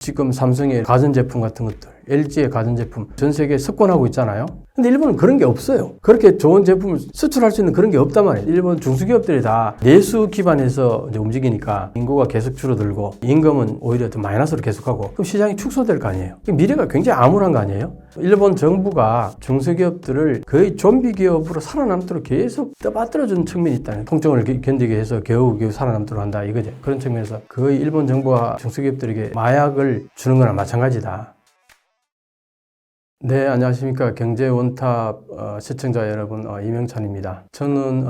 지금 삼성의 가전제품 같은 것들, LG의 가전제품 전 세계에 석권하고 있잖아요. 근데 일본은 그런 게 없어요. 그렇게 좋은 제품을 수출할 수 있는 그런 게 없단 말이에요. 일본 중소기업들이 다 내수 기반에서 이제 움직이니까 인구가 계속 줄어들고 임금은 오히려 더 마이너스로 계속하고 그럼 시장이 축소될 거 아니에요. 미래가 굉장히 암울한 거 아니에요. 일본 정부가 중소기업들을 거의 좀비 기업으로 살아남도록 계속 떠받들어주는 측면이 있다는, 통증을 견디게 해서 겨우 살아남도록 한다 이거죠. 그런 측면에서 거의 일본 정부가 중소기업들에게 마약을 주는 거나 마찬가지다. 네, 안녕하십니까. 경제원탑 시청자 여러분, 이명찬입니다. 저는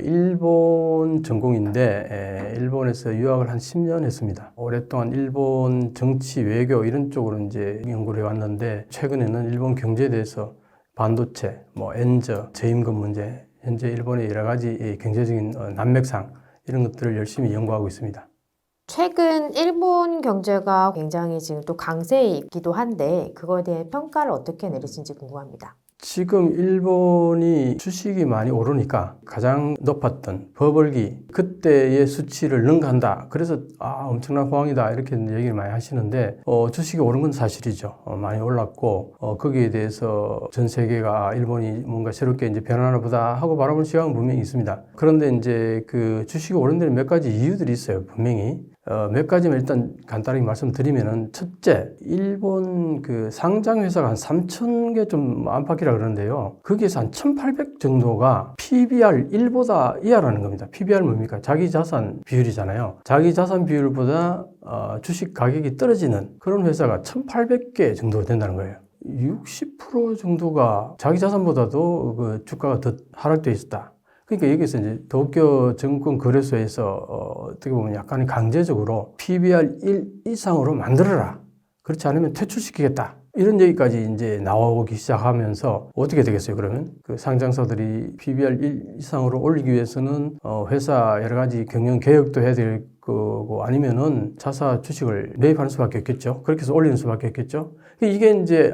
일본 전공인데 일본에서 유학을 한 10년 했습니다. 오랫동안 일본 정치, 외교 이런 쪽으로 이제 연구를 해왔는데 최근에는 일본 경제에 대해서 반도체, 엔저, 저임금 문제, 현재 일본의 여러 가지 경제적인 난맥상 이런 것들을 열심히 연구하고 있습니다. 최근 일본 경제가 굉장히 지금 또 강세이기도 한데 그거에 대해 평가를 어떻게 내리신지 궁금합니다. 지금 일본이 주식이 많이 오르니까 가장 높았던 버블기 그때의 수치를 능가한다. 그래서 엄청난 호황이다 이렇게 얘기를 많이 하시는데 주식이 오른 건 사실이죠. 많이 올랐고 거기에 대해서 전 세계가 일본이 뭔가 새롭게 이제 변하나 보다 하고 바라보는 시각은 분명히 있습니다. 그런데 이제 그 주식이 오른 데는 몇 가지 이유들이 있어요. 분명히. 몇 가지만 일단 간단하게 말씀드리면은, 첫째, 일본 그 상장회사가 한 3,000개 좀 안팎이라 그러는데요. 거기에서 한 1,800 정도가 PBR 1보다 이하라는 겁니다. PBR 뭡니까? 자기 자산 비율이잖아요. 자기 자산 비율보다 주식 가격이 떨어지는 그런 회사가 1,800개 정도 된다는 거예요. 60% 정도가 자기 자산보다도 그 주가가 더 하락되어 있었다. 그러니까 여기서 이제 도쿄 증권 거래소에서 어떻게 보면 약간 강제적으로 PBR 1 이상으로 만들어라. 그렇지 않으면 퇴출시키겠다. 이런 얘기까지 이제 나오기 시작하면서 어떻게 되겠어요, 그러면? 그 상장사들이 PBR 1 이상으로 올리기 위해서는 회사 여러 가지 경영 개혁도 해야 될 거고 아니면은 자사 주식을 매입하는 수밖에 없겠죠. 그렇게 해서 올리는 수밖에 없겠죠. 이게 이제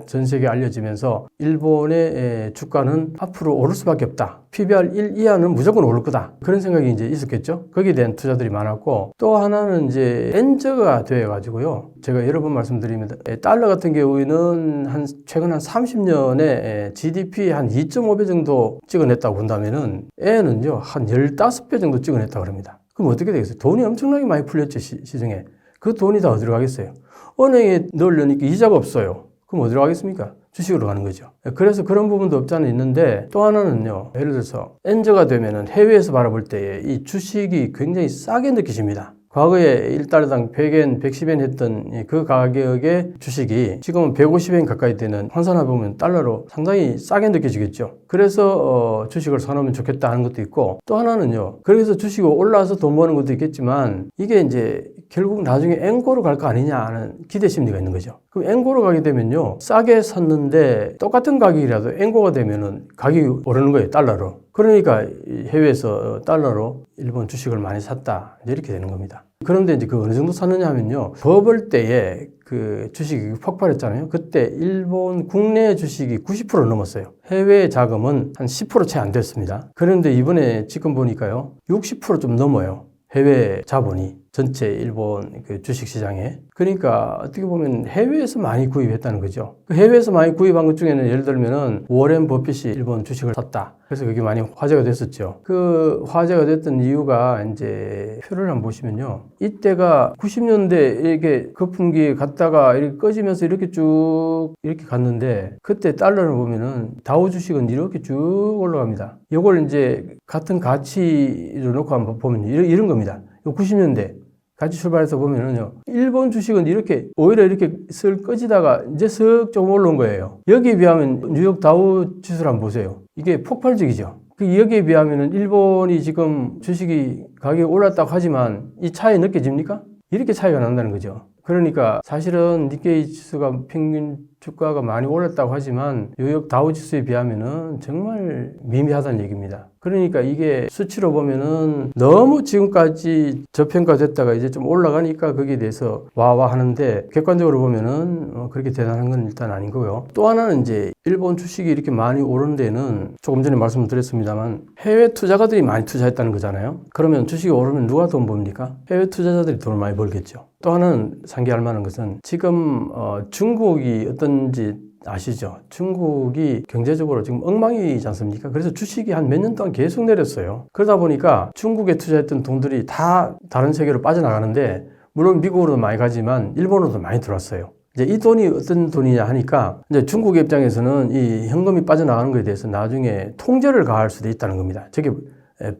전 세계에 알려지면서 일본의 주가는 앞으로 오를 수밖에 없다. PBR 1 이하는 무조건 오를 거다. 그런 생각이 이제 있었겠죠. 거기에 대한 투자들이 많았고, 또 하나는 이제 엔저가 되어가지고요. 제가 여러 번 말씀드립니다. 달러 같은 경우에는 최근 한 30년에 GDP 한 2.5배 정도 찍어냈다고 본다면은 엔은요 한 15배 정도 찍어냈다고 합니다. 그럼 어떻게 되겠어요? 돈이 엄청나게 많이 풀렸죠, 시중에. 그 돈이 다 어디로 가겠어요? 은행에 넣으려니까 이자가 없어요. 그럼 어디로 가겠습니까? 주식으로 가는 거죠. 그래서 그런 부분도 없지 않아 있는데, 또 하나는요, 예를 들어서 엔저가 되면은 해외에서 바라볼 때에 이 주식이 굉장히 싸게 느껴집니다. 과거에 1달러당 100엔, 110엔 했던 그 가격의 주식이 지금은 150엔 가까이 되는, 환산해 보면 달러로 상당히 싸게 느껴지겠죠. 그래서 주식을 사놓으면 좋겠다 하는 것도 있고, 또 하나는요, 그래서 주식이 올라와서 돈 버는 것도 있겠지만 이게 이제 결국 나중에 엔고로 갈 거 아니냐 하는 기대 심리가 있는 거죠. 그럼 엔고로 가게 되면요, 싸게 샀는데 똑같은 가격이라도 엔고가 되면은 가격이 오르는 거예요, 달러로. 그러니까 해외에서 달러로 일본 주식을 많이 샀다, 이렇게 되는 겁니다. 그런데 이제 그 어느 정도 샀느냐 하면요, 버블 때에 그 주식이 폭발했잖아요. 그때 일본 국내 주식이 90% 넘었어요. 해외 자금은 한 10% 채 안 됐습니다. 그런데 이번에 지금 보니까요, 60% 좀 넘어요. 해외 자본이 전체 일본 그 주식 시장에. 그러니까 어떻게 보면 해외에서 많이 구입했다는 거죠. 해외에서 많이 구입한 것 중에는 예를 들면은 워렌 버핏이 일본 주식을 샀다. 그래서 그게 많이 화제가 됐었죠. 그 화제가 됐던 이유가 이제 표를 한번 보시면요, 이때가 90년대 이렇게 거품기 갔다가 이렇게 꺼지면서 이렇게 쭉 이렇게 갔는데, 그때 달러를 보면은 다우 주식은 이렇게 쭉 올라갑니다. 이걸 이제 같은 가치로 놓고 한번 보면 이런 겁니다. 90년대 같이 출발해서 보면은요, 일본 주식은 이렇게 오히려 이렇게 슬 꺼지다가 이제 슥 조금 올라온 거예요. 여기에 비하면 뉴욕 다우 지수를 한번 보세요. 이게 폭발적이죠. 여기에 비하면은 일본이 지금 주식이 가격이 올랐다고 하지만 이 차이 느껴집니까? 이렇게 차이가 난다는 거죠. 그러니까 사실은 니케이 지수가 평균 주가가 많이 올랐다고 하지만 뉴욕 다우지수에 비하면은 정말 미미하다는 얘기입니다. 그러니까 이게 수치로 보면은 너무 지금까지 저평가됐다가 이제 좀 올라가니까 거기에 대해서 와와 하는데 객관적으로 보면은 그렇게 대단한 건 일단 아닌 거고요. 또 하나는 이제 일본 주식이 이렇게 많이 오른 데는 조금 전에 말씀드렸습니다만 해외 투자가들이 많이 투자했다는 거잖아요. 그러면 주식이 오르면 누가 돈 법니까? 해외 투자자들이 돈을 많이 벌겠죠. 또 하나는 상기할 만한 것은 지금 중국이 어떤지 아시죠? 중국이 경제적으로 지금 엉망이지 않습니까? 그래서 주식이 한 몇 년 동안 계속 내렸어요. 그러다 보니까 중국에 투자했던 돈들이 다 다른 세계로 빠져나가는데 물론 미국으로도 많이 가지만 일본으로도 많이 들어왔어요. 이제 이 돈이 어떤 돈이냐 하니까 이제 중국 입장에서는 이 현금이 빠져나가는 것에 대해서 나중에 통제를 가할 수도 있다는 겁니다. 저게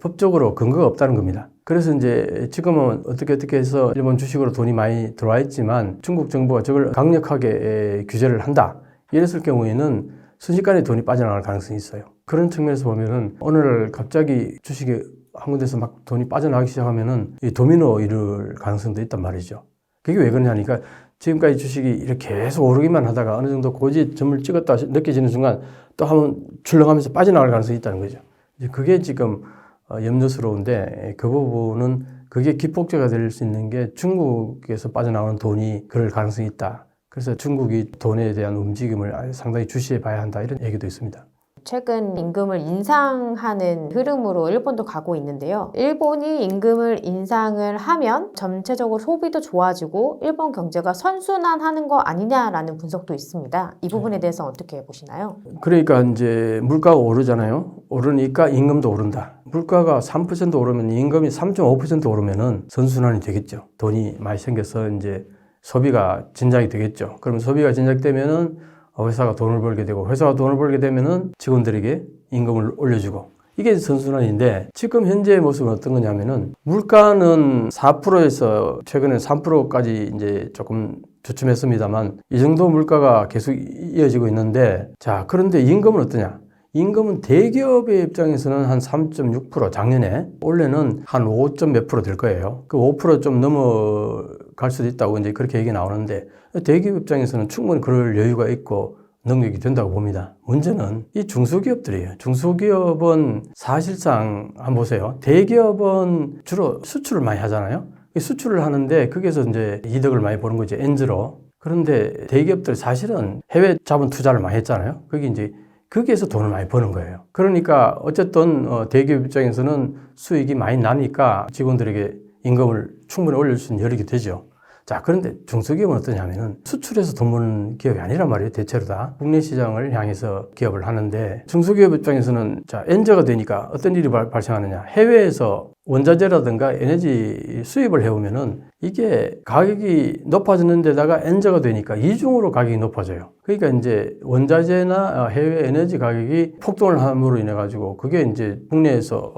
법적으로 근거가 없다는 겁니다. 그래서 이제 지금은 어떻게 해서 일본 주식으로 돈이 많이 들어와 있지만 중국 정부가 저걸 강력하게 규제를 한다. 이랬을 경우에는 순식간에 돈이 빠져나갈 가능성이 있어요. 그런 측면에서 보면은 오늘 갑자기 주식이 한 군데서 막 돈이 빠져나가기 시작하면은 이 도미노 이룰 가능성도 있단 말이죠. 그게 왜 그러냐니까 지금까지 주식이 이렇게 계속 오르기만 하다가 어느 정도 고지점을 찍었다 느껴지는 순간 또 한번 출렁하면서 빠져나갈 가능성이 있다는 거죠. 이제 그게 지금 염려스러운데 그 부분은 그게 기폭제가 될 수 있는 게 중국에서 빠져나오는 돈이 그럴 가능성이 있다. 그래서 중국이 돈에 대한 움직임을 상당히 주시해 봐야 한다 이런 얘기도 있습니다. 최근 임금을 인상하는 흐름으로 일본도 가고 있는데요. 일본이 임금을 인상을 하면 전체적으로 소비도 좋아지고 일본 경제가 선순환하는 거 아니냐라는 분석도 있습니다. 이 부분에 대해서 어떻게 보시나요? 그러니까 이제 물가가 오르잖아요. 오르니까 임금도 오른다. 물가가 3% 오르면 임금이 3.5% 오르면은 선순환이 되겠죠. 돈이 많이 생겨서 이제 소비가 진작이 되겠죠. 그러면 소비가 진작되면은 회사가 돈을 벌게 되고 회사가 돈을 벌게 되면은 직원들에게 임금을 올려주고 이게 선순환인데 지금 현재의 모습은 어떤 거냐면은 물가는 4%에서 최근에 3%까지 이제 조금 주춤했습니다만 이 정도 물가가 계속 이어지고 있는데 자, 그런데 임금은 어떠냐? 임금은 대기업의 입장에서는 한 3.6% 작년에 올해는 한 5. 몇 % 될 거예요. 그 5% 좀 넘어갈 수도 있다고 이제 그렇게 얘기 나오는데 대기업 입장에서는 충분히 그럴 여유가 있고 능력이 된다고 봅니다. 문제는 이 중소기업들이에요. 중소기업은 사실상 한번 보세요. 대기업은 주로 수출을 많이 하잖아요. 수출을 하는데 거기에서 이제 이득을 많이 보는 거죠. 엔즈로. 그런데 대기업들 사실은 해외 자본 투자를 많이 했잖아요. 그게 이제 거기에서 돈을 많이 버는 거예요. 그러니까 어쨌든 대기업 입장에서는 수익이 많이 나니까 직원들에게 임금을 충분히 올릴 수 있는 여력이 되죠. 자, 그런데 중소기업은 어떠냐면은 수출해서 돈 버는 기업이 아니란 말이에요. 대체로 다. 국내 시장을 향해서 기업을 하는데 중소기업 입장에서는 자, 엔저가 되니까 어떤 일이 발생하느냐. 해외에서 원자재라든가 에너지 수입을 해오면은 이게 가격이 높아지는 데다가 엔저가 되니까 이중으로 가격이 높아져요. 그러니까 이제 원자재나 해외 에너지 가격이 폭등을 함으로 인해 가지고 그게 이제 국내에서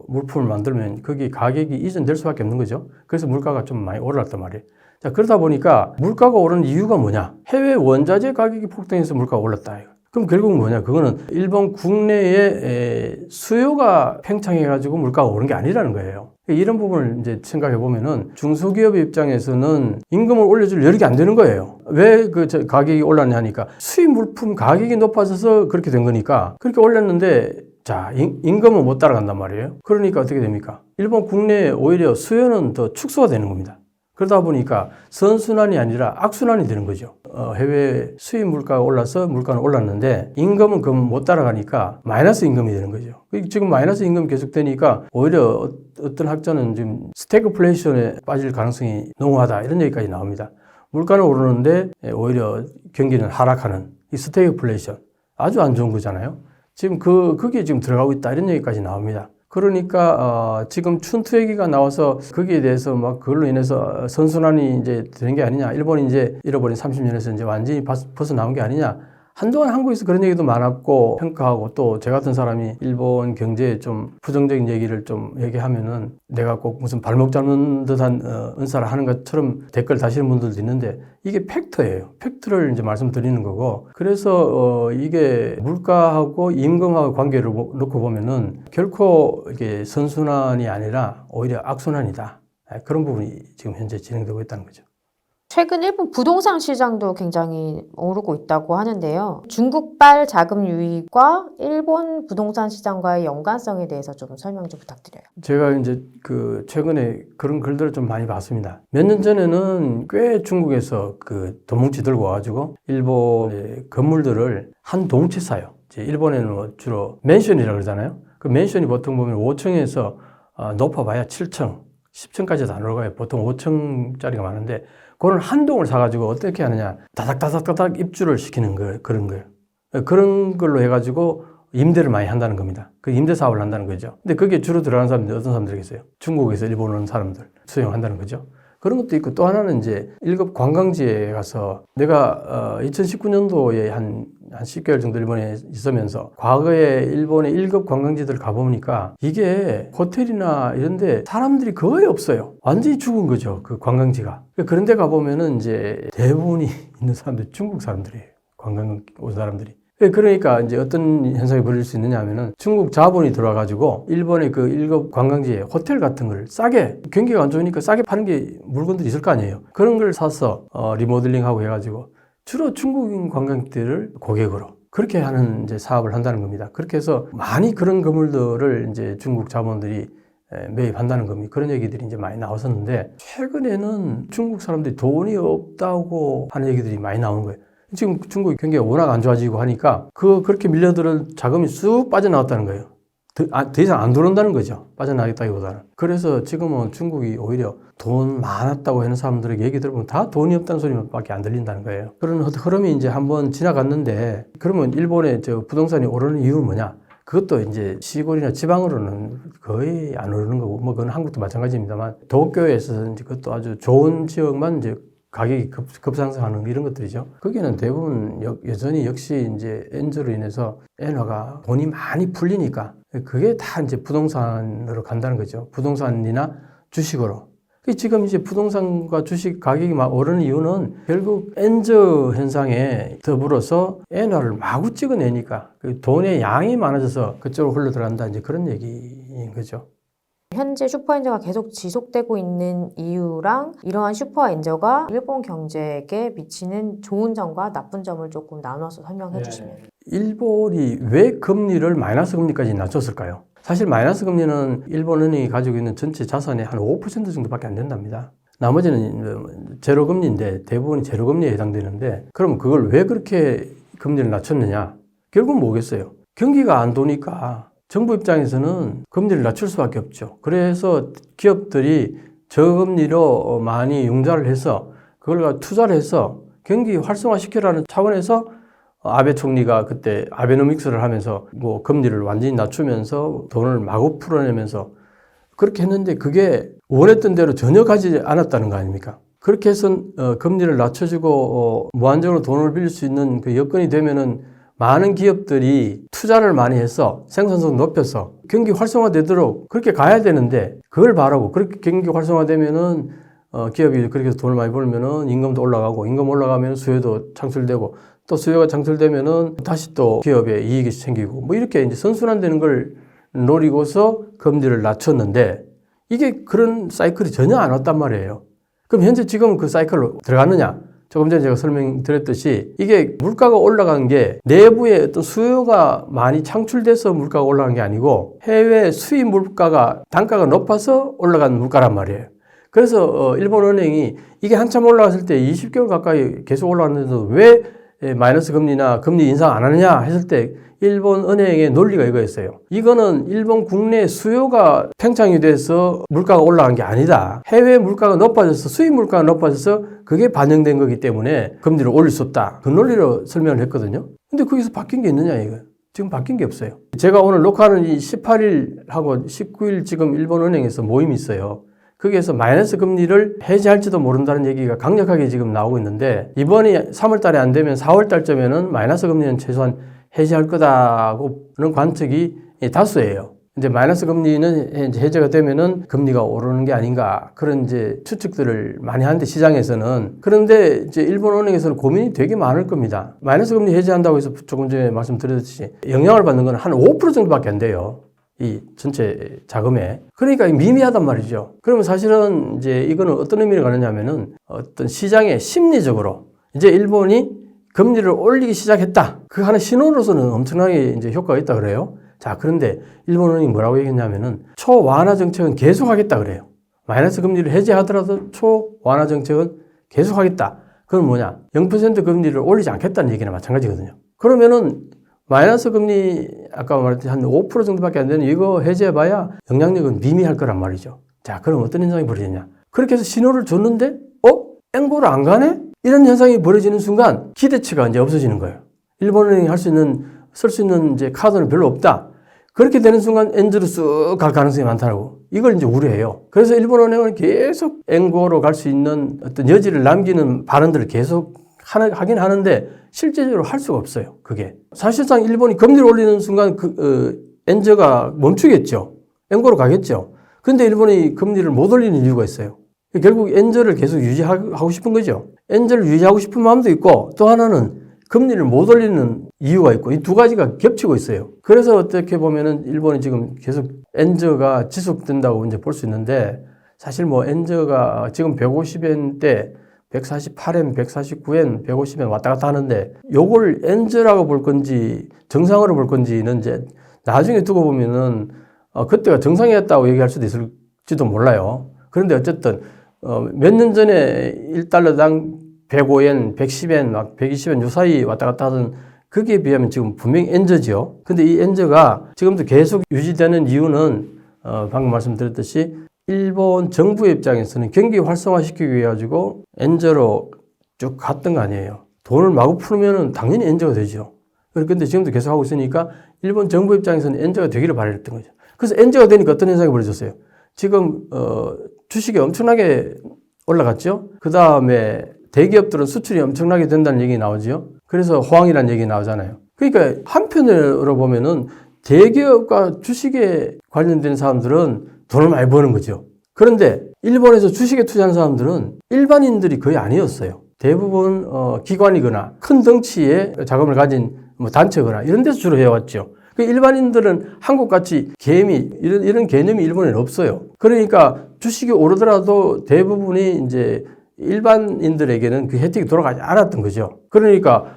물품을 만들면 거기 가격이 이전될 수밖에 없는 거죠. 그래서 물가가 좀 많이 올랐단 말이에요. 자, 그러다 보니까 물가가 오른 이유가 뭐냐? 해외 원자재 가격이 폭등해서 물가가 올랐다. 그럼 결국은 뭐냐? 그거는 일본 국내에 수요가 팽창해가지고 물가가 오른 게 아니라는 거예요. 이런 부분을 이제 생각해 보면은 중소기업 입장에서는 임금을 올려줄 여력이 안 되는 거예요. 왜 그 가격이 올랐냐 하니까 수입 물품 가격이 높아져서 그렇게 된 거니까 그렇게 올렸는데 자, 임금은 못 따라간단 말이에요. 그러니까 어떻게 됩니까? 일본 국내에 오히려 수요는 더 축소가 되는 겁니다. 그러다 보니까 선순환이 아니라 악순환이 되는 거죠. 해외 수입 물가가 올라서 물가는 올랐는데 임금은 그럼 못 따라가니까 마이너스 임금이 되는 거죠. 지금 마이너스 임금이 계속되니까 오히려 어떤 학자는 지금 스태그플레이션에 빠질 가능성이 농후하다 이런 얘기까지 나옵니다. 물가는 오르는데 오히려 경기는 하락하는 이 스태그플레이션 아주 안 좋은 거잖아요. 지금 그게 지금 들어가고 있다 이런 얘기까지 나옵니다. 그러니까 지금 춘투 얘기가 나와서 거기에 대해서 막 그걸로 인해서 선순환이 이제 되는 게 아니냐, 일본이 이제 잃어버린 30년에서 이제 완전히 벗어나온 게 아니냐. 한동안 한국에서 그런 얘기도 많았고 평가하고 또 제 같은 사람이 일본 경제에 좀 부정적인 얘기를 좀 얘기하면은 내가 꼭 무슨 발목 잡는 듯한 은사를 하는 것처럼 댓글 다시는 분들도 있는데 이게 팩트예요. 팩트를 이제 말씀드리는 거고 그래서 이게 물가하고 임금하고 관계를 놓고 보면은 결코 이게 선순환이 아니라 오히려 악순환이다. 그런 부분이 지금 현재 진행되고 있다는 거죠. 최근 일본 부동산 시장도 굉장히 오르고 있다고 하는데요. 중국발 자금 유입과 일본 부동산 시장과의 연관성에 대해서 좀 설명 좀 부탁드려요. 제가 이제 최근에 그런 글들을 좀 많이 봤습니다. 몇 년 전에는 꽤 중국에서 돈 뭉치 들고 와가지고 일본의 건물들을 한 동체 사요. 이제 일본에는 뭐 주로 맨션이라고 그러잖아요. 그 맨션이 보통 보면 5층에서 높아봐야 7층, 10층까지도 안 올라가요. 보통 5층짜리가 많은데 그걸 한 동을 사가지고 어떻게 하느냐. 다닥다닥다닥 입주를 시키는 거예요. 그런 거예요. 그런 걸로 해가지고 임대를 많이 한다는 겁니다. 그 임대 사업을 한다는 거죠. 근데 그게 주로 들어가는 사람들이 어떤 사람들이겠어요? 중국에서 일본 오는 사람들 수용한다는 거죠. 그런 것도 있고 또 하나는 이제 1급 관광지에 가서 내가 2019년도에 한 10개월 정도 일본에 있으면서 과거에 일본의 1급 관광지들 가보니까 이게 호텔이나 이런데 사람들이 거의 없어요. 완전히 죽은 거죠. 그 관광지가. 그런 데 가보면은 이제 대부분이 있는 사람들이 중국 사람들이에요. 관광 온 사람들이. 그러니까 이제 어떤 현상이 벌어질 수 있느냐 하면은 중국 자본이 들어와가지고 일본의 그 1급 관광지에 호텔 같은 걸 싸게, 경기가 안 좋으니까 싸게 파는 게 물건들이 있을 거 아니에요. 그런 걸 사서 리모델링하고 해가지고 주로 중국인 관광객들을 고객으로 그렇게 하는 이제 사업을 한다는 겁니다. 그렇게 해서 많이 그런 건물들을 이제 중국 자본들이 매입한다는 겁니다. 그런 얘기들이 이제 많이 나왔었는데 최근에는 중국 사람들이 돈이 없다고 하는 얘기들이 많이 나오는 거예요. 지금 중국 경기가 워낙 안 좋아지고 하니까 그렇게 밀려들은 자금이 쑥 빠져나왔다는 거예요. 더 이상 안 들어온다는 거죠. 빠져나가겠다기보다는. 그래서 지금은 중국이 오히려 돈 많았다고 하는 사람들에게 얘기 들어보면 다 돈이 없다는 소리밖에 안 들린다는 거예요. 그런 흐름이 이제 한번 지나갔는데 그러면 일본의 부동산이 오르는 이유는 뭐냐? 그것도 이제 시골이나 지방으로는 거의 안 오르는 거고, 뭐 그건 한국도 마찬가지입니다만 도쿄에서 이제 그것도 아주 좋은 지역만 이제 가격이 급상승하는 이런 것들이죠. 거기는 대부분 여전히 역시 이제 엔저로 인해서 엔화가 돈이 많이 풀리니까 그게 다 이제 부동산으로 간다는 거죠. 부동산이나 주식으로. 지금 이제 부동산과 주식 가격이 막 오르는 이유는 결국 엔저 현상에 더불어서 엔화를 마구 찍어내니까 그 돈의 양이 많아져서 그쪽으로 흘러 들어간다. 이제 그런 얘기인 거죠. 현재 슈퍼엔저가 계속 지속되고 있는 이유랑 이러한 슈퍼엔저가 일본 경제에 미치는 좋은 점과 나쁜 점을 조금 나눠서 설명해 주시면. 일본이 왜 금리를 마이너스 금리까지 낮췄을까요? 사실 마이너스 금리는 일본 은행이 가지고 있는 전체 자산의 한 5% 정도밖에 안 된답니다. 나머지는 제로 금리인데 대부분이 제로 금리에 해당되는데 그럼 그걸 왜 그렇게 금리를 낮췄느냐? 결국은 뭐겠어요? 경기가 안 도니까 정부 입장에서는 금리를 낮출 수밖에 없죠. 그래서 기업들이 저금리로 많이 융자를 해서 그걸 투자를 해서 경기 활성화시키라는 차원에서 아베 총리가 그때 아베노믹스를 하면서 뭐 금리를 완전히 낮추면서 돈을 마구 풀어내면서 그렇게 했는데 그게 원했던 대로 전혀 가지 않았다는 거 아닙니까? 그렇게 해서 금리를 낮춰주고 무한정으로 돈을 빌릴 수 있는 그 여건이 되면은 많은 기업들이 투자를 많이 해서 생산성 높여서 경기 활성화되도록 그렇게 가야 되는데 그걸 바라고 그렇게 경기 활성화되면은 기업이 그렇게 해서 돈을 많이 벌면은 임금도 올라가고 임금 올라가면 수요도 창출되고 또 수요가 창출되면은 다시 또 기업에 이익이 생기고 뭐 이렇게 이제 선순환되는 걸 노리고서 금리를 낮췄는데 이게 그런 사이클이 전혀 안 왔단 말이에요. 그럼 현재 지금 그 사이클로 들어갔느냐? 조금 전에 제가 설명드렸듯이 이게 물가가 올라간 게 내부에 어떤 수요가 많이 창출돼서 물가가 올라간 게 아니고 해외 수입 물가가 단가가 높아서 올라간 물가란 말이에요. 그래서 일본은행이 이게 한참 올라갔을 때 20개월 가까이 계속 올라갔는데도 왜 마이너스 금리나 금리 인상 안 하느냐 했을 때 일본 은행의 논리가 이거였어요. 이거는 일본 국내 수요가 팽창이 돼서 물가가 올라간 게 아니다. 해외 물가가 높아져서 수입 물가가 높아져서 그게 반영된 거기 때문에 금리를 올릴 수 없다. 그 논리로 설명을 했거든요. 근데 거기서 바뀐 게 있느냐 이거. 지금 바뀐 게 없어요. 제가 오늘 녹화하는 이 18일하고 19일 지금 일본 은행에서 모임이 있어요. 거기에서 마이너스 금리를 해지할지도 모른다는 얘기가 강력하게 지금 나오고 있는데 이번이 3월 달에 안 되면 4월 달쯤에는 마이너스 금리는 최소한 해지할 거다고는 관측이 다수예요. 이제 마이너스 금리는 해제가 되면은 금리가 오르는 게 아닌가 그런 이제 추측들을 많이 하는데 시장에서는 그런데 이제 일본 은행에서는 고민이 되게 많을 겁니다. 마이너스 금리 해제한다고 해서 조금 전에 말씀드렸듯이 영향을 받는 건 한 5% 정도밖에 안 돼요. 이 전체 자금에. 그러니까 미미하단 말이죠. 그러면 사실은 이제 이거는 어떤 의미를 가느냐면은 어떤 시장의 심리적으로 이제 일본이 금리를 올리기 시작했다. 그 하는 신호로서는 엄청나게 이제 효과가 있다 그래요. 자, 그런데 일본은행이 뭐라고 얘기했냐면은 초완화 정책은 계속하겠다 그래요. 마이너스 금리를 해제하더라도 초완화 정책은 계속하겠다. 그건 뭐냐? 0% 금리를 올리지 않겠다는 얘기나 마찬가지거든요. 그러면은 마이너스 금리 아까 말했듯이 한 5% 정도밖에 안 되는 이거 해제해봐야 영향력은 미미할 거란 말이죠. 자, 그럼 어떤 현상이 벌어지냐? 그렇게 해서 신호를 줬는데 엔고를 안 가네? 이런 현상이 벌어지는 순간 기대치가 이제 없어지는 거예요. 일본은행이 쓸 수 있는 이제 카드는 별로 없다. 그렇게 되는 순간 엔즈로 쑥 갈 가능성이 많다고. 이걸 이제 우려해요. 그래서 일본은행은 계속 엔고로 갈 수 있는 어떤 여지를 남기는 발언들을 계속 하긴 하는데 실제적으로 할 수가 없어요. 그게. 사실상 일본이 금리를 올리는 순간 엔저가 멈추겠죠. 엔고로 가겠죠. 근데 일본이 금리를 못 올리는 이유가 있어요. 결국 엔저를 계속 유지하고 싶은 거죠. 엔저를 유지하고 싶은 마음도 있고 또 하나는 금리를 못 올리는 이유가 있고 이 두 가지가 겹치고 있어요. 그래서 어떻게 보면은 일본이 지금 계속 엔저가 지속된다고 이제 볼 수 있는데 사실 뭐 엔저가 지금 150엔대 148엔, 149엔, 150엔 왔다 갔다 하는데 요걸 엔저라고 볼 건지 정상으로 볼 건지는 이제 나중에 두고 보면은 그때가 정상이었다고 얘기할 수도 있을지도 몰라요. 그런데 어쨌든 몇 년 전에 1달러당 105엔, 110엔, 막 120엔 요 사이 왔다 갔다 하던 거기에 비하면 지금 분명히 엔저지요. 근데 이 엔저가 지금도 계속 유지되는 이유는 방금 말씀드렸듯이 일본 정부의 입장에서는 경기 활성화시키기 위해 가지고 엔저로 쭉 갔던 거 아니에요. 돈을 마구 풀면은 당연히 엔저가 되죠. 그런데 지금도 계속 하고 있으니까 일본 정부 입장에서는 엔저가 되기를 바랬던 거죠. 그래서 엔저가 되니까 어떤 현상이 벌어졌어요? 지금 주식이 엄청나게 올라갔죠. 그 다음에 대기업들은 수출이 엄청나게 된다는 얘기 나오죠. 그래서 호황이라는 얘기 나오잖아요. 그러니까 한편으로 보면은 대기업과 주식에 관련된 사람들은 돈을 많이 버는 거죠. 그런데 일본에서 주식에 투자하는 사람들은 일반인들이 거의 아니었어요. 대부분 기관이거나 큰 덩치의 자금을 가진 뭐 단체거나 이런 데서 주로 해왔죠. 일반인들은 한국같이 개미 이런 개념이 일본에는 없어요. 그러니까 주식이 오르더라도 대부분이 이제 일반인들에게는 그 혜택이 돌아가지 않았던 거죠. 그러니까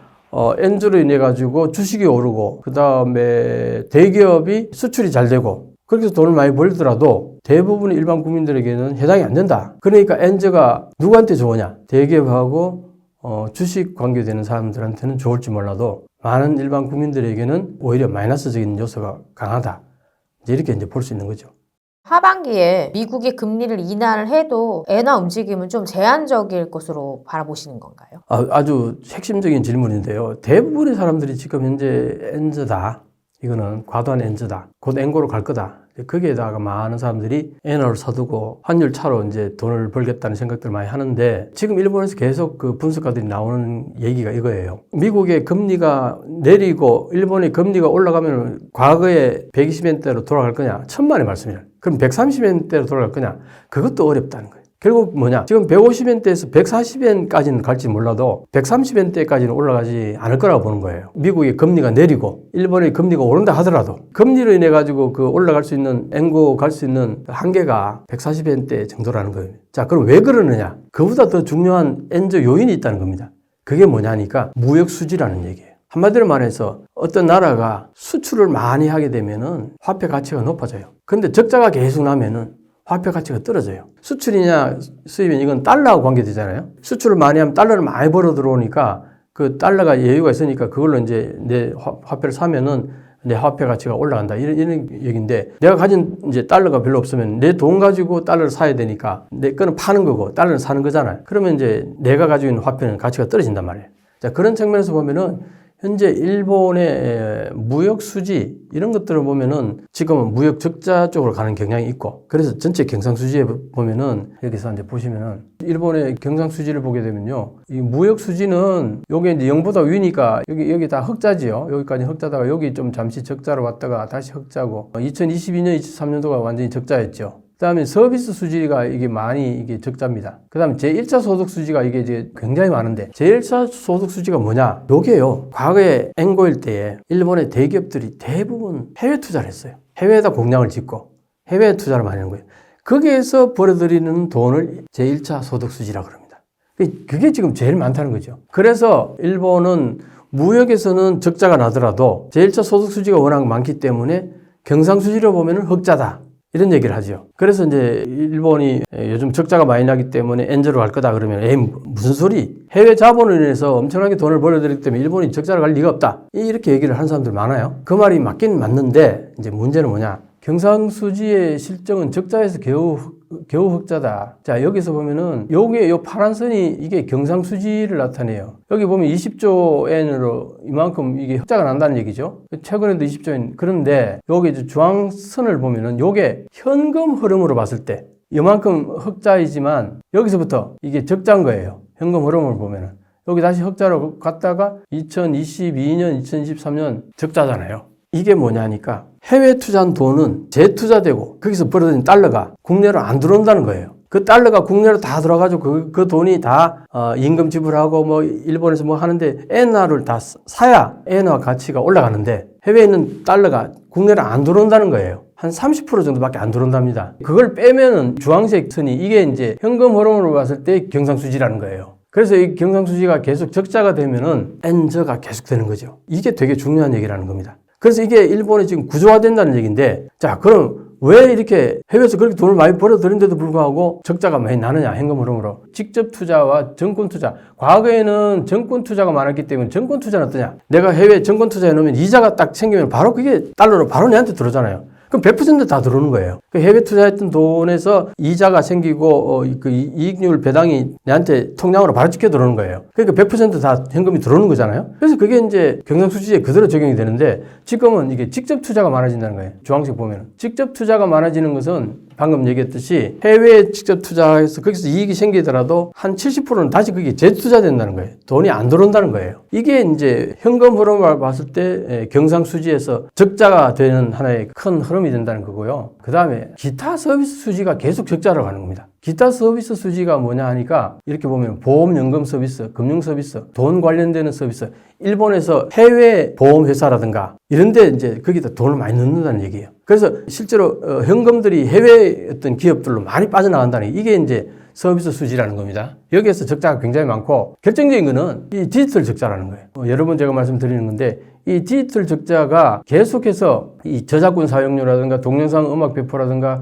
엔저로 인해 가지고 주식이 오르고 그 다음에 대기업이 수출이 잘 되고 그렇게 해서 돈을 많이 벌더라도 대부분 일반 국민들에게는 해당이 안 된다. 그러니까 엔저가 누구한테 좋으냐? 대기업하고 주식 관계되는 사람들한테는 좋을지 몰라도 많은 일반 국민들에게는 오히려 마이너스적인 요소가 강하다. 이렇게 이제 볼 수 있는 거죠. 하반기에 미국이 금리를 인하를 해도 엔화 움직임은 좀 제한적일 것으로 바라보시는 건가요? 아주 핵심적인 질문인데요. 대부분의 사람들이 지금 현재 엔저다. 이거는 과도한 엔저다. 곧 엔고로 갈 거다. 거기에다가 많은 사람들이 엔화를 사두고 환율 차로 이제 돈을 벌겠다는 생각들을 많이 하는데 지금 일본에서 계속 그 분석가들이 나오는 얘기가 이거예요. 미국의 금리가 내리고 일본의 금리가 올라가면 과거에 120엔대로 돌아갈 거냐? 천만의 말씀이에요. 그럼 130엔대로 돌아갈 거냐? 그것도 어렵다는 거예요. 결국 뭐냐? 지금 150엔대에서 140엔까지는 갈지 몰라도 130엔대까지는 올라가지 않을 거라고 보는 거예요. 미국의 금리가 내리고 일본의 금리가 오른다 하더라도 금리로 인해 가지고 그 올라갈 수 있는 엔고 갈 수 있는 한계가 140엔대 정도라는 거예요. 자, 그럼 왜 그러느냐? 그보다 더 중요한 엔저 요인이 있다는 겁니다. 그게 뭐냐니까 무역 수지라는 얘기예요. 한마디로 말해서 어떤 나라가 수출을 많이 하게 되면은 화폐 가치가 높아져요. 근데 적자가 계속 나면은 화폐 가치가 떨어져요. 수출이냐 수입이냐 이건 달러하고 관계되잖아요. 수출을 많이 하면 달러를 많이 벌어 들어오니까 그 달러가 여유가 있으니까 그걸로 이제 내 화폐를 사면은 내 화폐 가치가 올라간다. 이런 얘기인데 내가 가진 이제 달러가 별로 없으면 내 돈 가지고 달러를 사야 되니까 내 거는 파는 거고 달러는 사는 거잖아요. 그러면 이제 내가 가지고 있는 화폐는 가치가 떨어진단 말이에요. 자, 그런 측면에서 보면은 현재 일본의 무역 수지 이런 것들을 보면은 지금은 무역 적자 쪽으로 가는 경향이 있고 그래서 전체 경상 수지에 보면은 여기서 이제 보시면은 일본의 경상 수지를 보게 되면요. 이 무역 수지는 요게 이제 0보다 위니까 여기 다 흑자지요. 여기까지 흑자다가 여기 좀 잠시 적자로 왔다가 다시 흑자고 2022년, 23년도가 완전히 적자였죠. 그다음에 서비스 수지가 이게 많이 이게 적자입니다. 그다음에 제1차 소득 수지가 이게 이제 굉장히 많은데 제1차 소득 수지가 뭐냐? 요게요. 과거에 엔고일 때에 일본의 대기업들이 대부분 해외 투자를 했어요. 해외에다 공장을 짓고 해외 투자를 많이 하는 거예요. 거기에서 벌어들이는 돈을 제1차 소득 수지라고 합니다. 그게 지금 제일 많다는 거죠. 그래서 일본은 무역에서는 적자가 나더라도 제1차 소득 수지가 워낙 많기 때문에 경상수지로 보면 흑자다. 이런 얘기를 하죠. 그래서 이제 일본이 요즘 적자가 많이 나기 때문에 엔저로 갈 거다 그러면 에이 무슨 소리? 해외 자본을 인해서 엄청나게 돈을 벌어들이기 때문에 일본이 적자를 갈 리가 없다. 이렇게 얘기를 하는 사람들 많아요. 그 말이 맞긴 맞는데 이제 문제는 뭐냐? 경상수지의 실적은 적자에서 겨우 흑자다. 자, 여기서 보면은 요 파란 선이 이게 경상수지를 나타내요. 여기 보면 20조 엔으로 이만큼 이게 흑자가 난다는 얘기죠. 최근에도 20조 엔. 그런데 여기 이제 주황선을 보면은 요게 현금 흐름으로 봤을 때 이만큼 흑자이지만 여기서부터 이게 적자인 거예요. 현금 흐름을 보면은. 여기 다시 흑자로 갔다가 2022년, 2023년 적자잖아요. 이게 뭐냐니까 해외 투자한 돈은 재투자되고 거기서 벌어진 달러가 국내로 안 들어온다는 거예요. 그 달러가 국내로 다 들어가지고 그 돈이 다 임금 지불하고 뭐 일본에서 뭐 하는데 엔화를 다 사야 엔화 가치가 올라가는데 해외에 있는 달러가 국내로 안 들어온다는 거예요. 한 30% 정도밖에 안 들어온답니다. 그걸 빼면은 주황색 선이 이게 이제 현금 흐름으로 봤을 때 경상수지라는 거예요. 그래서 이 경상수지가 계속 적자가 되면은 엔저가 계속 되는 거죠. 이게 되게 중요한 얘기라는 겁니다. 그래서 이게 일본이 지금 구조화된다는 얘기인데, 자, 그럼 왜 이렇게 해외에서 그렇게 돈을 많이 벌어들인데도 불구하고 적자가 많이 나느냐, 현금 흐름으로. 직접 투자와 정권 투자. 과거에는 정권 투자가 많았기 때문에 정권 투자는 어떠냐? 내가 해외 정권 투자해 놓으면 이자가 딱 생기면 바로 그게 달러로 바로 내한테 들어오잖아요. 그럼 100% 다 들어오는 거예요. 그 해외 투자했던 돈에서 이자가 생기고 그 이익률 배당이 내한테 통장으로 바로 찍혀 들어오는 거예요. 그러니까 100%다 현금이 들어오는 거잖아요. 그래서 그게 이제 경상수지에 그대로 적용이 되는데 지금은 이게 직접 투자가 많아진다는 거예요. 주황색 보면 직접 투자가 많아지는 것은 방금 얘기했듯이 해외에 직접 투자해서 거기서 이익이 생기더라도 한 70%는 다시 그게 재투자된다는 거예요. 돈이 안 들어온다는 거예요. 이게 이제 현금 흐름을 봤을 때 경상수지에서 적자가 되는 하나의 큰 흐름이 된다는 거고요. 그 다음에 기타 서비스 수지가 계속 적자로 가는 겁니다. 기타 서비스 수지가 뭐냐 하니까 이렇게 보면 보험연금 서비스, 금융 서비스, 돈 관련되는 서비스, 일본에서 해외 보험회사라든가 이런 데 이제 거기다 돈을 많이 넣는다는 얘기예요. 그래서 실제로 현금들이 해외 어떤 기업들로 많이 빠져나간다는 이게 이제 서비스 수지라는 겁니다. 여기에서 적자가 굉장히 많고 결정적인 거는 이 디지털 적자라는 거예요. 여러 번 제가 말씀드리는 건데 이 디지털 적자가 계속해서 이 저작권 사용료라든가 동영상 음악 배포라든가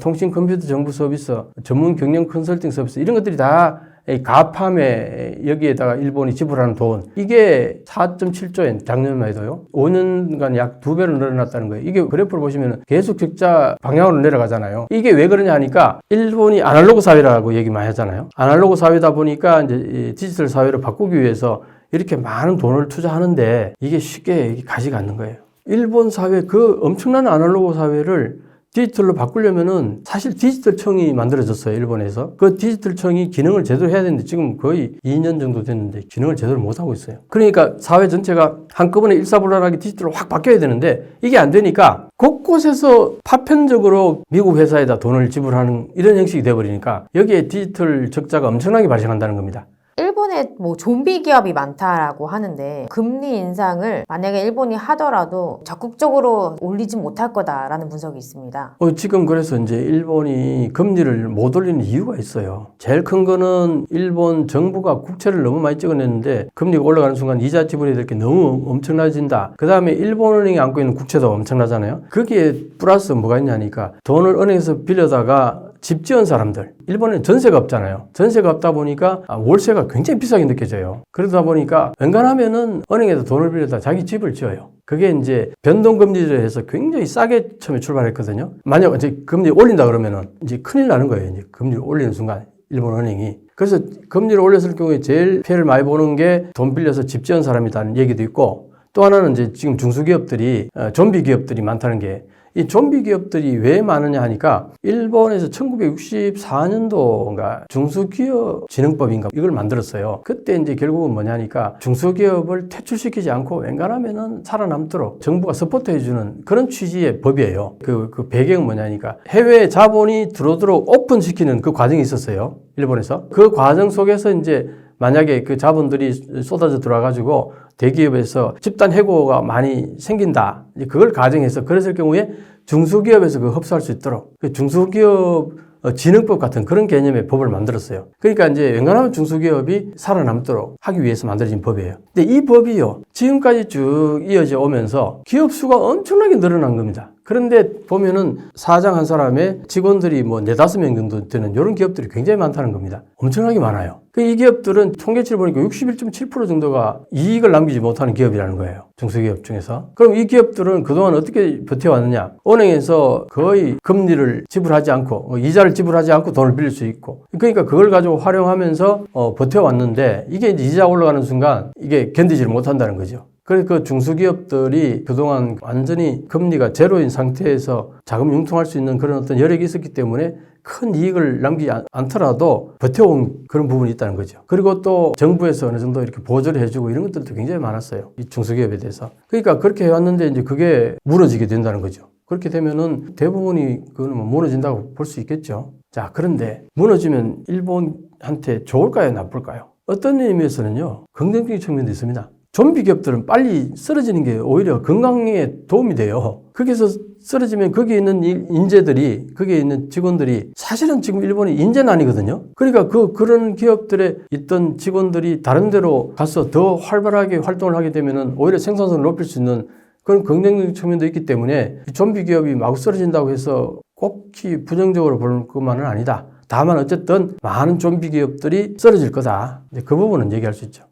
통신 컴퓨터 정보 서비스, 전문 경영 컨설팅 서비스 이런 것들이 다 가팜에 여기에다가 일본이 지불하는 돈 이게 4.7조 엔 작년만 해도요 5년간 약 2배로 늘어났다는 거예요. 이게 그래프를 보시면 계속 적자 방향으로 내려가잖아요. 이게 왜 그러냐 하니까 일본이 아날로그 사회라고 얘기 많이 하잖아요. 아날로그 사회다 보니까 이제 디지털 사회로 바꾸기 위해서 이렇게 많은 돈을 투자하는데 이게 쉽게 가지가 않는 거예요. 일본 사회 그 엄청난 아날로그 사회를 디지털로 바꾸려면은 사실 디지털청이 만들어졌어요, 일본에서. 그 디지털청이 기능을 제대로 해야 되는데 지금 거의 2년 정도 됐는데 기능을 제대로 못하고 있어요. 그러니까 사회 전체가 한꺼번에 일사불란하게 디지털로 확 바뀌어야 되는데 이게 안 되니까 곳곳에서 파편적으로 미국 회사에다 돈을 지불하는 이런 형식이 돼버리니까 여기에 디지털 적자가 엄청나게 발생한다는 겁니다. 일본에 뭐 좀비 기업이 많다라고 하는데 금리 인상을 만약에 일본이 하더라도 적극적으로 올리지 못할 거다라는 분석이 있습니다. 지금 그래서 이제 일본이 금리를 못 올리는 이유가 있어요. 제일 큰 거는 일본 정부가 국채를 너무 많이 찍어냈는데 금리가 올라가는 순간 이자 지불해야 될 게 너무 엄청나진다. 그 다음에 일본은행이 안고 있는 국채도 엄청나잖아요. 거기에 플러스 뭐가 있냐니까 돈을 은행에서 빌려다가 집 지은 사람들, 일본에는 전세가 없잖아요. 전세가 없다 보니까 월세가 굉장히 비싸게 느껴져요. 그러다 보니까 웬간하면은 은행에서 돈을 빌려다 자기 집을 지어요. 그게 이제 변동금리를 해서 굉장히 싸게 처음에 출발했거든요. 만약 이제 금리 올린다 그러면은 이제 큰일 나는 거예요. 이제 금리를 올리는 순간 일본 은행이. 그래서 금리를 올렸을 경우에 제일 피해를 많이 보는 게 돈 빌려서 집 지은 사람이라는 얘기도 있고 또 하나는 이제 지금 중소기업들이 좀비 기업들이 많다는 게 이 좀비 기업들이 왜 많으냐 하니까 일본에서 1964년도인가 중소기업진흥법인가 이걸 만들었어요. 그때 이제 결국은 뭐냐니까 중소기업을 퇴출시키지 않고 웬간하면은 살아남도록 정부가 서포트해주는 그런 취지의 법이에요. 그 배경은 뭐냐니까 해외 자본이 들어오도록 오픈시키는 그 과정이 있었어요. 일본에서. 그 과정 속에서 이제 만약에 그 자본들이 쏟아져 들어와가지고 대기업에서 집단 해고가 많이 생긴다. 그걸 가정해서 그랬을 경우에 중소기업에서 그 흡수할 수 있도록 그 중소기업 진흥법 같은 그런 개념의 법을 만들었어요. 그러니까 이제 웬간하면 중소기업이 살아남도록 하기 위해서 만들어진 법이에요. 근데 이 법이요, 지금까지 쭉 이어져 오면서 기업 수가 엄청나게 늘어난 겁니다. 그런데 보면은 사장 한 사람의 직원들이 뭐 4-5명 정도 되는 이런 기업들이 굉장히 많다는 겁니다. 엄청나게 많아요. 이 기업들은 통계치를 보니까 61.7% 정도가 이익을 남기지 못하는 기업이라는 거예요. 중소기업 중에서. 그럼 이 기업들은 그동안 어떻게 버텨왔느냐? 은행에서 거의 금리를 지불하지 않고 이자를 지불하지 않고 돈을 빌릴 수 있고 그러니까 그걸 가지고 활용하면서 버텨왔는데 이게 이제 이자 올라가는 순간 이게 견디지를 못한다는 거죠. 그래서 그 중소기업들이 그동안 완전히 금리가 제로인 상태에서 자금 융통할 수 있는 그런 어떤 여력이 있었기 때문에 큰 이익을 남기지 않더라도 버텨온 그런 부분이 있다는 거죠. 그리고 또 정부에서 어느 정도 이렇게 보조를 해주고 이런 것들도 굉장히 많았어요. 이 중소기업에 대해서. 그러니까 그렇게 해왔는데 이제 그게 무너지게 된다는 거죠. 그렇게 되면은 대부분이 그거는 뭐 무너진다고 볼 수 있겠죠. 자, 그런데 무너지면 일본한테 좋을까요? 나쁠까요? 어떤 의미에서는요, 긍정적인 측면도 있습니다. 좀비 기업들은 빨리 쓰러지는 게 오히려 건강에 도움이 돼요. 거기서 쓰러지면 거기에 있는 인재들이, 거기에 있는 직원들이 사실은 지금 일본이 인재난이거든요. 그러니까 그런 기업들에 있던 직원들이 다른 데로 가서 더 활발하게 활동을 하게 되면은 오히려 생산성을 높일 수 있는 그런 긍정적인 측면도 있기 때문에 좀비 기업이 마구 쓰러진다고 해서 꼭히 부정적으로 볼 것만은 아니다. 다만 어쨌든 많은 좀비 기업들이 쓰러질 거다. 그 부분은 얘기할 수 있죠.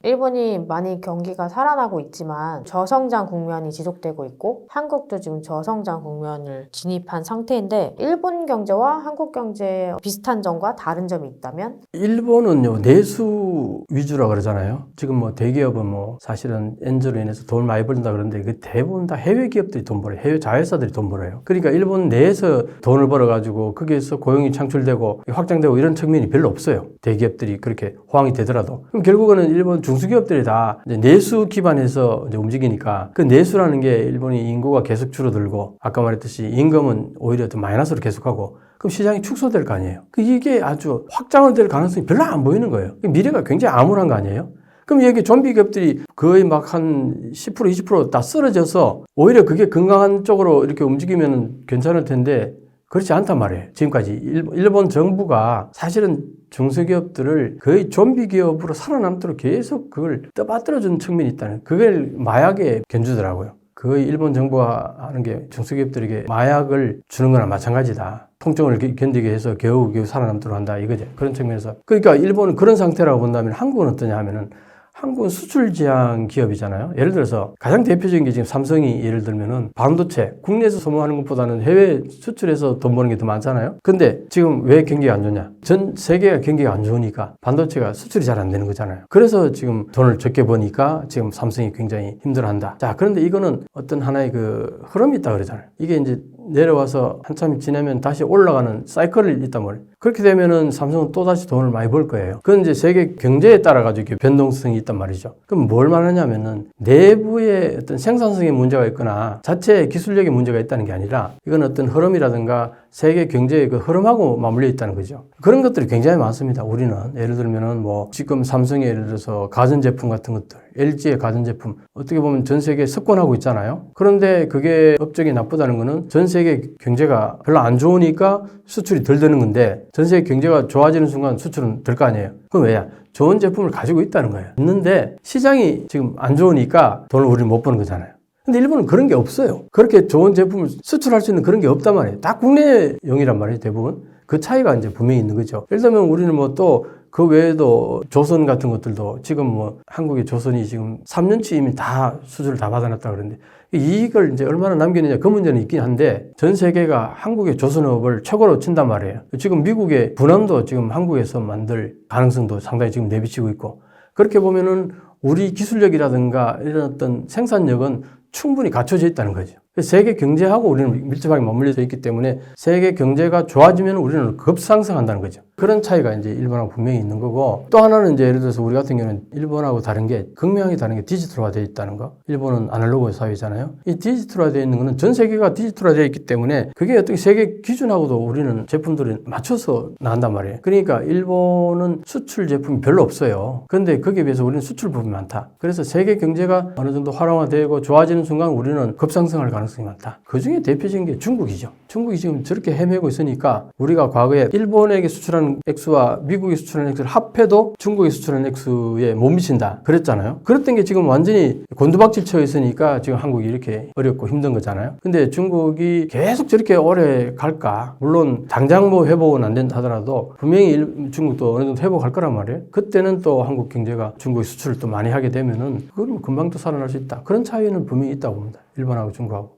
일본이 많이 경기가 살아나고 있지만 저성장 국면이 지속되고 있고 한국도 지금 저성장 국면을 진입한 상태인데 일본 경제와 한국 경제 비슷한 점과 다른 점이 있다면? 일본은요, 내수 위주라 그러잖아요. 지금 뭐 대기업은 뭐 사실은 엔저로 인해서 돈을 많이 벌린다 그러는데 그 대부분 다 해외 기업들이 돈 벌어요. 해외 자회사들이 돈 벌어요. 그러니까 일본 내에서 돈을 벌어가지고 거기에서 고용이 창출되고 확장되고 이런 측면이 별로 없어요. 대기업들이 그렇게 호황이 되더라도. 그럼 결국은 일본 중소기업들이 다 이제 내수 기반에서 이제 움직이니까 그 내수라는 게 일본이 인구가 계속 줄어들고 아까 말했듯이 임금은 오히려 더 마이너스로 계속하고 그럼 시장이 축소될 거 아니에요. 이게 아주 확장을 될 가능성이 별로 안 보이는 거예요. 미래가 굉장히 암울한 거 아니에요. 그럼 여기 좀비 기업들이 거의 막 한 10%, 20% 다 쓰러져서 오히려 그게 건강한 쪽으로 이렇게 움직이면 괜찮을 텐데 그렇지 않단 말이에요. 지금까지 일본 정부가 사실은 중소기업들을 거의 좀비 기업으로 살아남도록 계속 그걸 떠받들어주는 측면이 있다는 그걸 마약에 견주더라고요. 거의 일본 정부가 하는 게 중소기업들에게 마약을 주는 거나 마찬가지다. 통증을 견디게 해서 겨우 살아남도록 한다 이거죠. 그런 측면에서. 그러니까 일본은 그런 상태라고 본다면 한국은 어떠냐 하면은 한국은 수출 지향 기업이잖아요. 예를 들어서 가장 대표적인 게 지금 삼성이 예를 들면은 반도체 국내에서 소모하는 것보다는 해외 수출해서 돈 버는 게 더 많잖아요. 근데 지금 왜 경기가 안 좋냐? 전 세계가 경기가 안 좋으니까 반도체가 수출이 잘 안 되는 거잖아요. 그래서 지금 돈을 적게 버니까 지금 삼성이 굉장히 힘들어한다. 자, 그런데 이거는 어떤 하나의 그 흐름이 있다 그러잖아요. 이게 이제 내려와서 한참 지나면 다시 올라가는 사이클이 있단 말이에요. 그렇게 되면은 삼성은 또다시 돈을 많이 벌 거예요. 그건 이제 세계 경제에 따라가지고 이렇게 변동성이 있단 말이죠. 그럼 뭘 말하냐면은 내부의 어떤 생산성에 문제가 있거나 자체 기술력에 문제가 있다는 게 아니라 이건 어떤 흐름이라든가 세계 경제의 그 흐름하고 맞물려 있다는 거죠. 그런 것들이 굉장히 많습니다. 우리는 예를 들면은 뭐 지금 삼성의 예를 들어서 가전제품 같은 것들, LG의 가전제품 어떻게 보면 전 세계에 석권하고 있잖아요. 그런데 그게 업적이 나쁘다는 거는 전 세계 경제가 별로 안 좋으니까 수출이 덜 되는 건데 전 세계 경제가 좋아지는 순간 수출은 될 거 아니에요. 그럼 왜냐? 좋은 제품을 가지고 있다는 거예요. 있는데 시장이 지금 안 좋으니까 돈을 우리는 못 버는 거잖아요. 근데 일본은 그런 게 없어요. 그렇게 좋은 제품을 수출할 수 있는 그런 게 없단 말이에요. 다 국내용이란 말이에요, 대부분. 그 차이가 이제 분명히 있는 거죠. 예를 들면 우리는 뭐 또 그 외에도 조선 같은 것들도 지금 뭐 한국의 조선이 지금 3년치 이미 다 수주를 다 받아놨다 그러는데 이익을 이제 얼마나 남기느냐 그 문제는 있긴 한데 전 세계가 한국의 조선업을 최고로 친단 말이에요. 지금 미국의 분함도 지금 한국에서 만들 가능성도 상당히 지금 내비치고 있고 그렇게 보면은 우리 기술력이라든가 이런 어떤 생산력은 충분히 갖춰져 있다는 거죠. 세계 경제하고 우리는 밀접하게 맞물려져 있기 때문에 세계 경제가 좋아지면 우리는 급상승한다는 거죠. 그런 차이가 이제 일본하고 분명히 있는 거고, 또 하나는 이제 예를 들어서 우리 같은 경우는 일본하고 다른 게 극명하게 다른 게 디지털화 되어 있다는 거. 일본은 아날로그 사회잖아요. 이 디지털화 되어 있는 거는 전 세계가 디지털화 되어 있기 때문에 그게 어떻게 세계 기준하고도 우리는 제품들을 맞춰서 나간단 말이에요. 그러니까 일본은 수출 제품이 별로 없어요. 그런데 거기에 비해서 우리는 수출 부분이 많다. 그래서 세계 경제가 어느 정도 활성화되고 좋아지는 순간 우리는 급상승할 가능성이 많다. 그 중에 대표적인 게 중국이죠. 중국이 지금 저렇게 헤매고 있으니까 우리가 과거에 일본에게 수출하는 액수와 미국에 수출하는 액수를 합해도 중국에 수출하는 액수에 못 미친다 그랬잖아요. 그랬던 게 지금 완전히 곤두박질 쳐 있으니까 지금 한국이 이렇게 어렵고 힘든 거잖아요. 근데 중국이 계속 저렇게 오래 갈까? 물론 당장 뭐 회복은 안 된다 하더라도 분명히 중국도 어느 정도 회복할 거란 말이에요. 그때는 또 한국 경제가 중국의 수출을 또 많이 하게 되면은 그건 금방 또 살아날 수 있다. 그런 차이는 분명히 있다고 봅니다. 일본하고 중국하고.